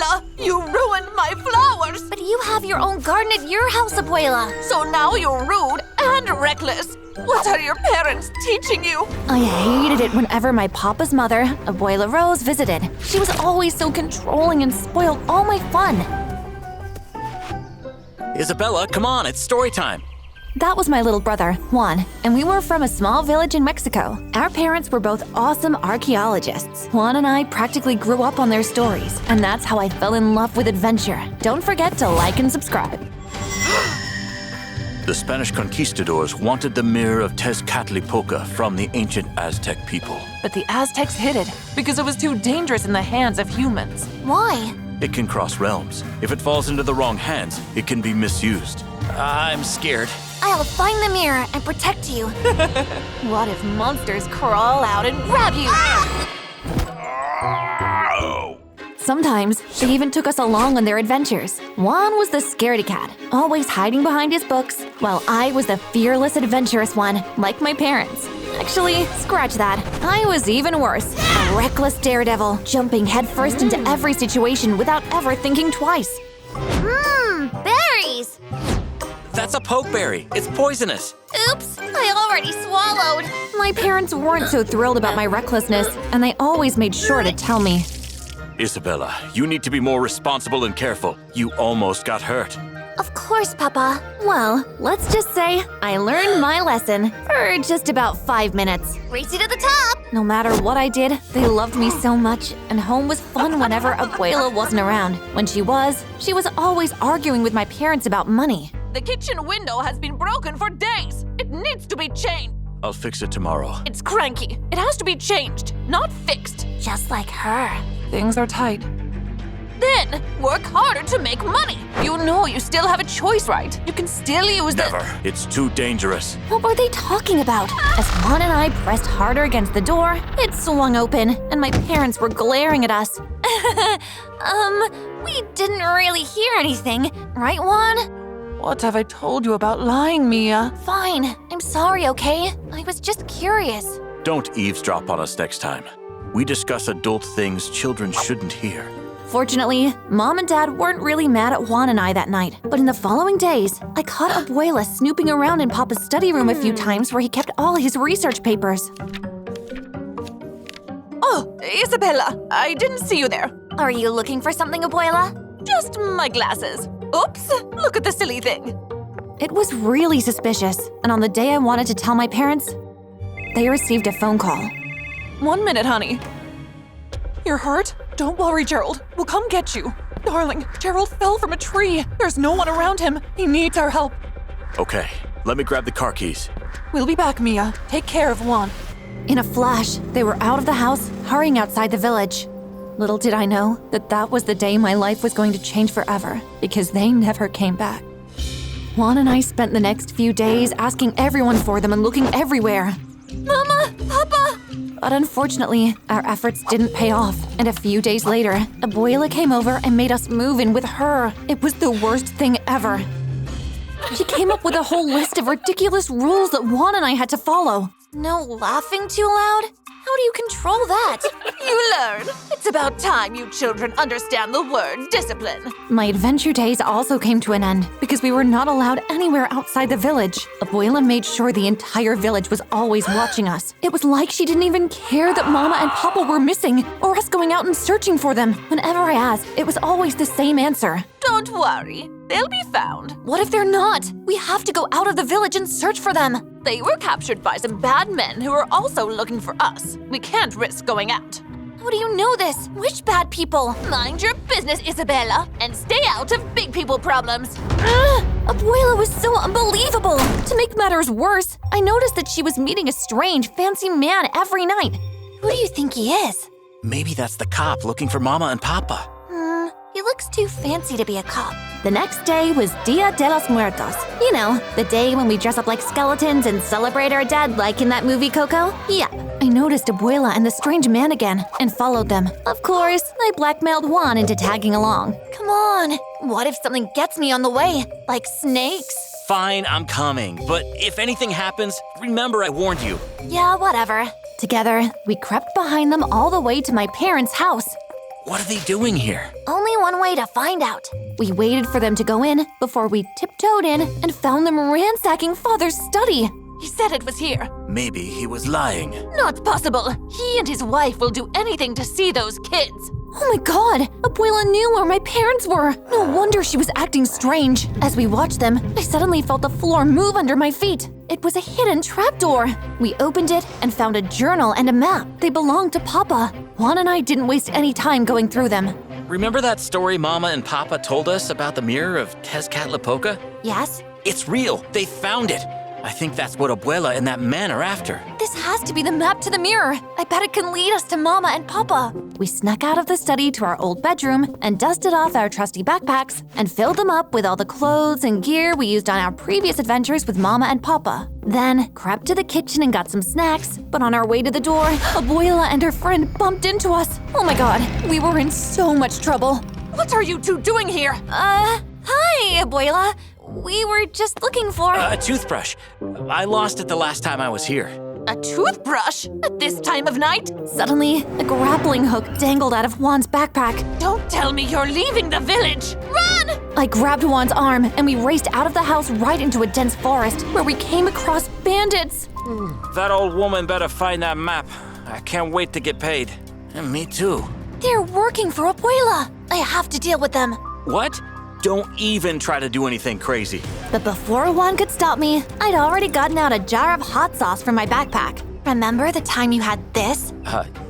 Isabella! You ruined my flowers! But you have your own garden at your house, Abuela. So now you're rude and reckless. What are your parents teaching you? I hated it whenever my papa's mother, Abuela Rose, visited. She was always so controlling and spoiled all my fun. Isabella, come on, it's story time. That was my little brother, Juan, and we were from a small village in Mexico. Our parents were both awesome archaeologists. Juan and I practically grew up on their stories, and that's how I fell in love with adventure. Don't forget to like and subscribe. The Spanish conquistadors wanted the mirror of Tezcatlipoca from the ancient Aztec people. But the Aztecs hid it because it was too dangerous in the hands of humans. Why? It can cross realms. If it falls into the wrong hands, it can be misused. I'm scared. I'll find the mirror and protect you. What if monsters crawl out and grab you? Sometimes, they even took us along on their adventures. Juan was the scaredy cat, always hiding behind his books, while I was the fearless, adventurous one, like my parents. Actually, scratch that. I was even worse. A reckless daredevil, jumping headfirst into every situation without ever thinking twice. Berries! That's a pokeberry. It's poisonous. Oops, I already swallowed. My parents weren't so thrilled about my recklessness, and they always made sure to tell me. Isabella, you need to be more responsible and careful. You almost got hurt. Of course, Papa. Well, let's just say I learned my lesson for just about 5 minutes. Race you to the top! No matter what I did, they loved me so much, and home was fun whenever Abuela wasn't around. When she was always arguing with my parents about money. The kitchen window has been broken for days. It needs to be changed. I'll fix it tomorrow. It's cranky. It has to be changed, not fixed. Just like her. Things are tight. Then work harder to make money. You know you still have a choice, right? You can still use Never. It's too dangerous. What were they talking about? As Juan and I pressed harder against the door, it swung open, and my parents were glaring at us. We didn't really hear anything. Right, Juan? What have I told you about lying, Mia? Fine. I'm sorry, okay? I was just curious. Don't eavesdrop on us next time. We discuss adult things children shouldn't hear. Fortunately, Mom and Dad weren't really mad at Juan and I that night. But in the following days, I caught Abuela snooping around in Papa's study room a few times where he kept all his research papers. Oh, Isabella, I didn't see you there. Are you looking for something, Abuela? Just my glasses. Oops, look at the silly thing. It was really suspicious, and on the day I wanted to tell my parents, they received a phone call. 1 minute, honey. You're hurt? Don't worry, Gerald. We'll come get you. Darling, Gerald fell from a tree. There's no one around him. He needs our help. Okay, let me grab the car keys. We'll be back, Mia. Take care of Juan. In a flash, they were out of the house, hurrying outside the village. Little did I know that that was the day my life was going to change forever, because they never came back. Juan and I spent the next few days asking everyone for them and looking everywhere. Mama! Papa! But unfortunately, our efforts didn't pay off, and a few days later, Abuela came over and made us move in with her. It was the worst thing ever. She came up with a whole list of ridiculous rules that Juan and I had to follow. No laughing too loud? How do you control that? You learn. It's about time you children understand the word discipline. My adventure days also came to an end because we were not allowed anywhere outside the village. Abuela made sure the entire village was always watching us. It was like she didn't even care that Mama and Papa were missing or us going out and searching for them. Whenever I asked, it was always the same answer. Don't worry. They'll be found. What if they're not? We have to go out of the village and search for them. They were captured by some bad men who are also looking for us. We can't risk going out. How do you know this? Which bad people? Mind your business, Isabella, and stay out of big people problems. Abuela was so unbelievable. To make matters worse, I noticed that she was meeting a strange, fancy man every night. Who do you think he is? Maybe that's the cop looking for Mama and Papa. He looks too fancy to be a cop. The next day was Dia de los Muertos. You know, the day when we dress up like skeletons and celebrate our dead like in that movie Coco? Yeah. I noticed Abuela and the strange man again and followed them. Of course, I blackmailed Juan into tagging along. Come on. What if something gets me on the way? Like snakes? Fine, I'm coming. But if anything happens, remember I warned you. Yeah, whatever. Together, we crept behind them all the way to my parents' house. What are they doing here? Only one way to find out. We waited for them to go in before we tiptoed in and found them ransacking Father's study. He said it was here. Maybe he was lying. Not possible. He and his wife will do anything to see those kids. Oh my god, Abuela knew where my parents were. No wonder she was acting strange. As we watched them, I suddenly felt the floor move under my feet. It was a hidden trapdoor. We opened it and found a journal and a map. They belonged to Papa. Juan and I didn't waste any time going through them. Remember that story Mama and Papa told us about the mirror of Tezcatlipoca? Yes? It's real. They found it. I think that's what Abuela and that man are after. This has to be the map to the mirror. I bet it can lead us to Mama and Papa. We snuck out of the study to our old bedroom and dusted off our trusty backpacks and filled them up with all the clothes and gear we used on our previous adventures with Mama and Papa. Then crept to the kitchen and got some snacks, but on our way to the door, Abuela and her friend bumped into us. Oh my god, we were in so much trouble. What are you two doing here? Hi, Abuela. We were just looking for… A toothbrush. I lost it the last time I was here. A toothbrush? At this time of night? Suddenly, a grappling hook dangled out of Juan's backpack. Don't tell me you're leaving the village! Run! I grabbed Juan's arm and we raced out of the house right into a dense forest where we came across bandits. That old woman better find that map. I can't wait to get paid. And me too. They're working for Abuela. I have to deal with them. What? Don't even try to do anything crazy. But before Juan could stop me, I'd already gotten out a jar of hot sauce from my backpack. Remember the time you had this?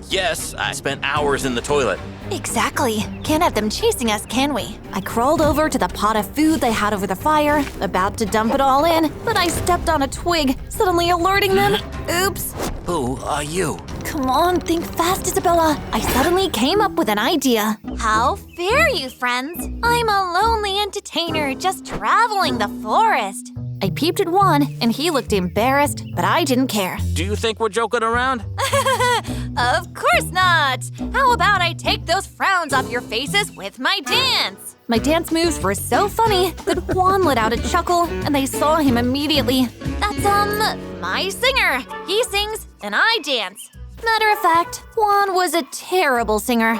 Yes, I spent hours in the toilet. Exactly. Can't have them chasing us, can we? I crawled over to the pot of food they had over the fire, about to dump it all in, but I stepped on a twig, suddenly alerting them. Oops. Who are you? Come on, think fast, Isabella. I suddenly came up with an idea. How fair, you friends. I'm a lonely entertainer just traveling the forest. I peeped at Juan, and he looked embarrassed, but I didn't care. Do you think we're joking around? Of course not. How about I take those frowns off your faces with my dance? My dance moves were so funny that Juan let out a chuckle, and they saw him immediately. That's, my singer. He sings and I dance. Matter of fact, Juan was a terrible singer.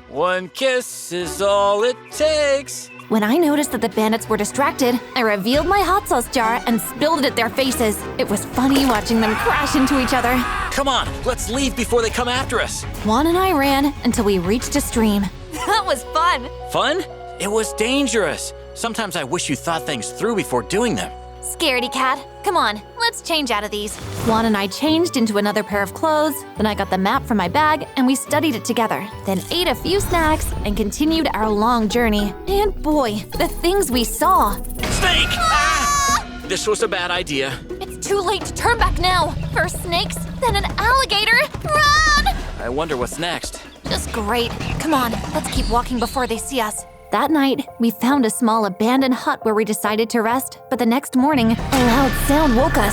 One kiss is all it takes. When I noticed that the bandits were distracted, I revealed my hot sauce jar and spilled it at their faces. It was funny watching them crash into each other. Come on, let's leave before they come after us. Juan and I ran until we reached a stream. That was fun. Fun? It was dangerous. Sometimes I wish you thought things through before doing them. Scaredy cat. Come on, let's change out of these. Juan and I changed into another pair of clothes, then I got the map from my bag and we studied it together, then ate a few snacks and continued our long journey. And boy, the things we saw. Snake! Ah! This was a bad idea. It's too late to turn back now. First snakes, then an alligator. Run! I wonder what's next. Just great. Come on, let's keep walking before they see us. That night, we found a small abandoned hut where we decided to rest, but the next morning, a loud sound woke us.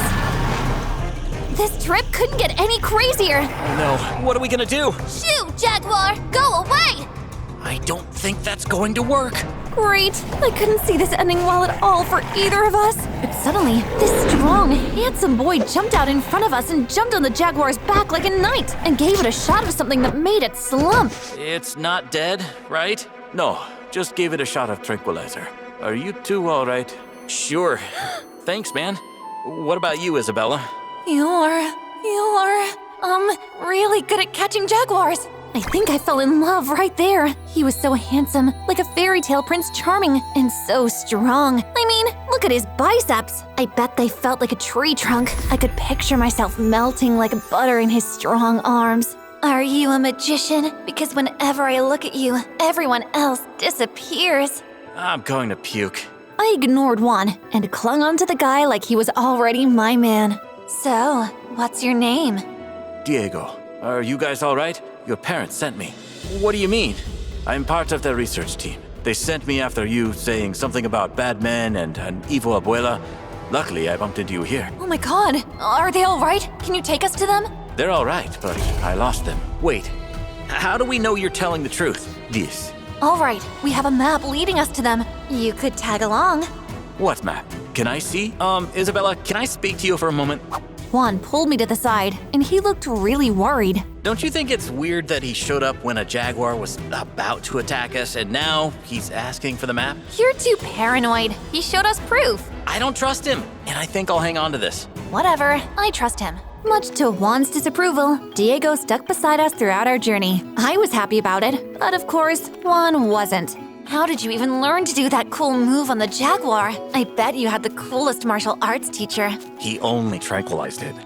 This trip couldn't get any crazier. Oh no, what are we gonna do? Shoo, Jaguar! Go away! I don't think that's going to work. Great, I couldn't see this ending well at all for either of us. But suddenly, this strong, handsome boy jumped out in front of us and jumped on the jaguar's back like a knight and gave it a shot of something that made it slump. It's not dead, right? No, just gave it a shot of tranquilizer. Are you two all right? Sure. Thanks, man. What about you, Isabella? You're really good at catching jaguars. I think I fell in love right there. He was so handsome, like a fairy tale Prince Charming, and so strong. I mean, look at his biceps. I bet they felt like a tree trunk. I could picture myself melting like butter in his strong arms. Are you a magician? Because whenever I look at you, everyone else disappears. I'm going to puke. I ignored Juan and clung onto the guy like he was already my man. So, what's your name? Diego, are you guys all right? Your parents sent me. What do you mean? I'm part of the research team. They sent me after you, saying something about bad men and an evil abuela. Luckily, I bumped into you here. Oh my god, are they all right? Can you take us to them? They're all right, but I lost them. Wait, how do we know you're telling the truth? This. All right, we have a map leading us to them. You could tag along. What map? Can I see? Isabella, can I speak to you for a moment? Juan pulled me to the side, and he looked really worried. Don't you think it's weird that he showed up when a jaguar was about to attack us and now he's asking for the map? You're too paranoid. He showed us proof. I don't trust him, and I think I'll hang on to this. Whatever, I trust him. Much to Juan's disapproval, Diego stuck beside us throughout our journey. I was happy about it, but of course, Juan wasn't. How did you even learn to do that cool move on the jaguar? I bet you had the coolest martial arts teacher. He only tranquilized it.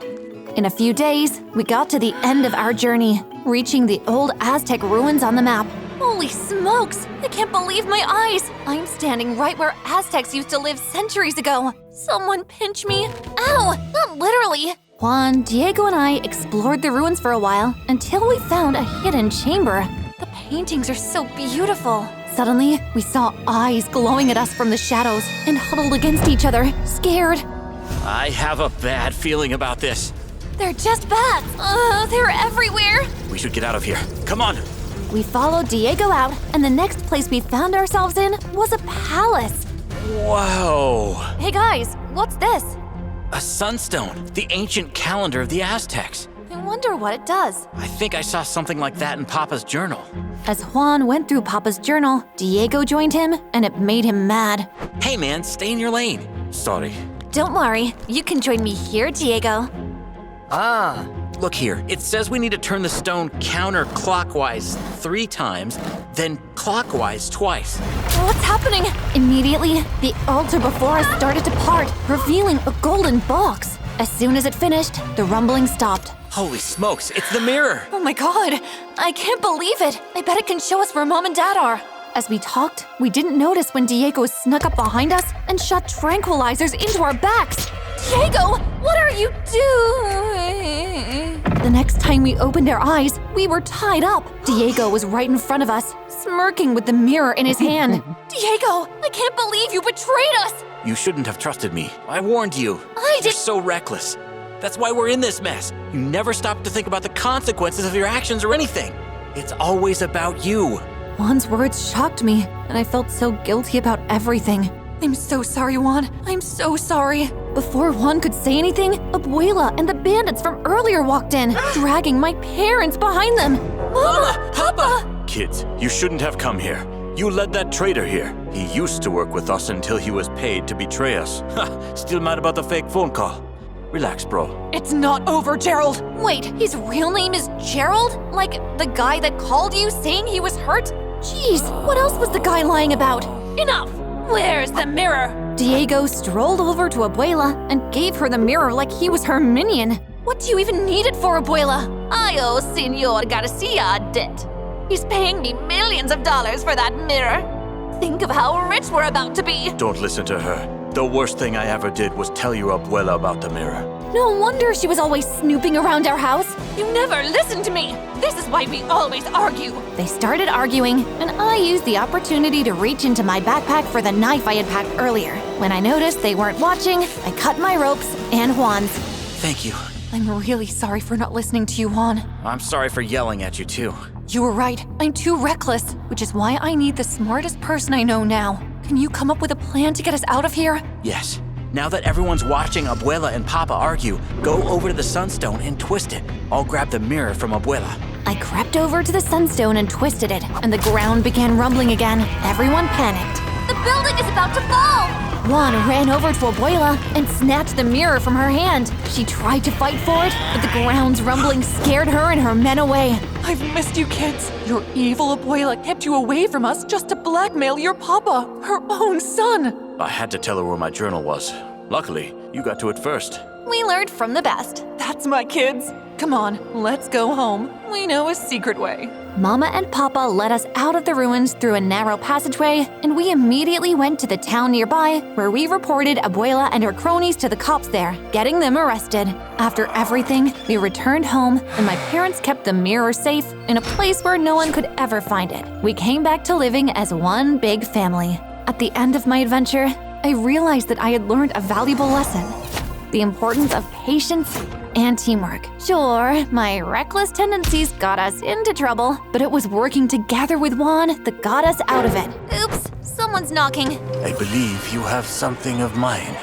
In a few days, we got to the end of our journey, reaching the old Aztec ruins on the map. Holy smokes! I can't believe my eyes! I'm standing right where Aztecs used to live centuries ago. Someone pinch me. Ow! Not literally. Juan, Diego, and I explored the ruins for a while until we found a hidden chamber. The paintings are so beautiful. Suddenly, we saw eyes glowing at us from the shadows and huddled against each other, scared. I have a bad feeling about this. They're just bats. They're everywhere. We should get out of here. Come on. We followed Diego out, and the next place we found ourselves in was a palace. Whoa. Hey guys, what's this? A sunstone, the ancient calendar of the Aztecs. I wonder what it does. I think I saw something like that in Papa's journal. As Juan went through Papa's journal, Diego joined him, and it made him mad. Hey man, stay in your lane. Sorry. Don't worry, you can join me here, Diego. Look here, it says we need to turn the stone counterclockwise 3 times, then clockwise twice. What's happening? Immediately, the altar before us started to part, revealing a golden box. As soon as it finished, the rumbling stopped. Holy smokes, it's the mirror! Oh my god, I can't believe it. I bet it can show us where Mom and Dad are. As we talked, we didn't notice when Diego snuck up behind us and shot tranquilizers into our backs. Diego, what are you doing? The next time we opened our eyes, we were tied up. Diego was right in front of us, smirking with the mirror in his hand. Diego, I can't believe you betrayed us. You shouldn't have trusted me. I warned you. You're so reckless. That's why we're in this mess. You never stop to think about the consequences of your actions or anything. It's always about you. Juan's words shocked me, and I felt so guilty about everything. I'm so sorry, Juan. I'm so sorry. Before Juan could say anything, Abuela and the bandits from earlier walked in, dragging my parents behind them. Mama! Papa! Kids, you shouldn't have come here. You led that traitor here. He used to work with us until he was paid to betray us. Still mad about the fake phone call. Relax, bro. It's not over, Gerald. Wait, his real name is Gerald? Like the guy that called you saying he was hurt? Jeez, what else was the guy lying about? Enough! Where's the mirror? Diego strolled over to Abuela and gave her the mirror like he was her minion. What do you even need it for, Abuela? I owe Senor Garcia a debt. He's paying me millions of dollars for that mirror. Think of how rich we're about to be. Don't listen to her. The worst thing I ever did was tell your Abuela about the mirror. No wonder she was always snooping around our house. You never listen to me. This is why we always argue. They started arguing, and I used the opportunity to reach into my backpack for the knife I had packed earlier. When I noticed they weren't watching, I cut my ropes and Juan's. Thank you. I'm really sorry for not listening to you, Juan. I'm sorry for yelling at you too. You were right. I'm too reckless, which is why I need the smartest person I know now. Can you come up with a plan to get us out of here? Yes. Now that everyone's watching Abuela and Papa argue, go over to the sunstone and twist it. I'll grab the mirror from Abuela. I crept over to the sunstone and twisted it, and the ground began rumbling again. Everyone panicked. The building is about to fall! Juan ran over to Abuela and snatched the mirror from her hand. She tried to fight for it, but the ground's rumbling scared her and her men away. I've missed you, kids. Your evil Abuela kept you away from us just to blackmail your papa, her own son. I had to tell her where my journal was. Luckily, you got to it first. We learned from the best. That's my kids. Come on, let's go home. We know a secret way. Mama and Papa led us out of the ruins through a narrow passageway, and we immediately went to the town nearby, where we reported Abuela and her cronies to the cops there, getting them arrested. After everything, we returned home, and my parents kept the mirror safe in a place where no one could ever find it. We came back to living as one big family. At the end of my adventure, I realized that I had learned a valuable lesson: the importance of patience and teamwork. Sure, my reckless tendencies got us into trouble, but it was working together with Juan that got us out of it. Oops, someone's knocking. I believe you have something of mine.